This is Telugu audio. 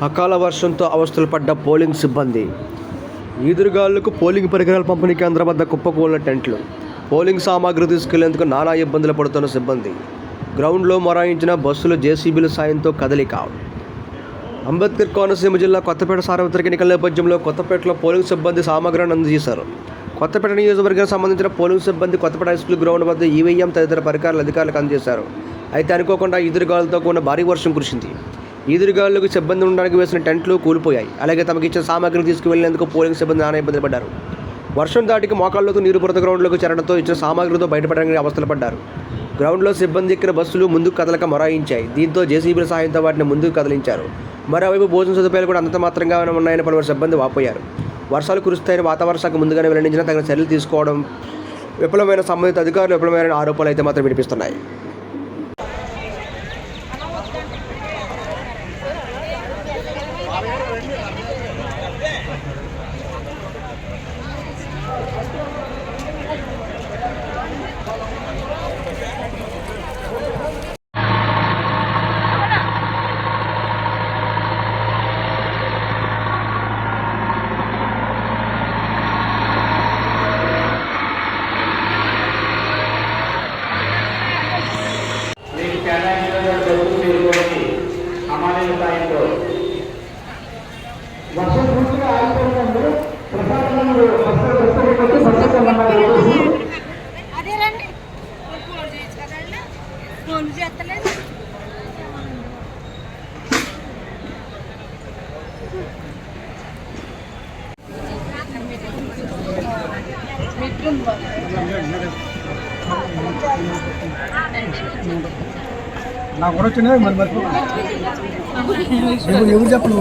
అకాల వర్షంతో అవస్థలు పడ్డ పోలింగ్ సిబ్బంది. ఈదురుగాలులకు పోలింగ్ పరికరాల పంపిణీ కేంద్రం వద్ద కుప్పకూలిన టెంట్లు. పోలింగ్ సామాగ్రి తీసుకెళ్లేందుకు నానా ఇబ్బందులు పడుతున్న సిబ్బంది. గ్రౌండ్లో మొరాయించిన బస్సులు, జేసీబీల సాయంతో కదలిక. అంబేద్కర్ కోనసీమ జిల్లా కొత్తపేట సార్వత్రిక ఎన్నికల నేపథ్యంలో కొత్తపేటలో పోలింగ్ సిబ్బంది సామగ్రిని అందజేశారు. కొత్తపేట నియోజకవర్గానికి సంబంధించిన పోలింగ్ సిబ్బంది కొత్తపేట హైస్కూల్ గ్రౌండ్ వద్ద ఈవీఎం తదితర పరికరాలు అధికారులకు అందజేశారు. అయితే అనుకోకుండా ఈదురుగాలులతో కూడిన భారీ వర్షం కురిసింది. ఈదురుగాలులకు సిబ్బంది ఉండడానికి వేసిన టెంట్లు కూలిపోయాయి. అలాగే తమకు ఇచ్చిన సామాగ్రిని తీసుకువెళ్లేందుకు పోలింగ్ సిబ్బంది నానా ఇబ్బందులు పడ్డారు. వర్షం దాటికి మోకాళ్ళలోకి నీరు బురద గ్రౌండ్లోకి చేరడంతో ఇచ్చిన సామాగ్రితో బయటపడడానికి అవస్థలు పడ్డారు. గ్రౌండ్లో సిబ్బంది ఎక్కిన బస్సులు ముందుకు కదలక మొరాయించాయి. దీంతో జేసీబీల సహాయంతో వాటిని ముందుకు కదిలించారు. మరోవైపు భోజన సదుపాయాలు కూడా అంత మాత్రంగా ఉన్నాయని పలువురు సిబ్బంది వాపోయారు. వర్షాలు కురుస్తాయని వాతావరణ శాఖ ముందుగానే వెల్లడించినా తగిన చర్యలు తీసుకోవడం విఫలమైన సంబంధిత అధికారులు విఫలమైన ఆరోపణలు అయితే మాత్రం వినిపిస్తున్నాయి. వర్షం పూర్తిగా ఆగిపోయిందండి. ప్రసాదంలో అదేనండి ఫోన్ చేస్తలేదు. నాకు కూడా వచ్చినాయి మరి ఎవరు చెప్పండి.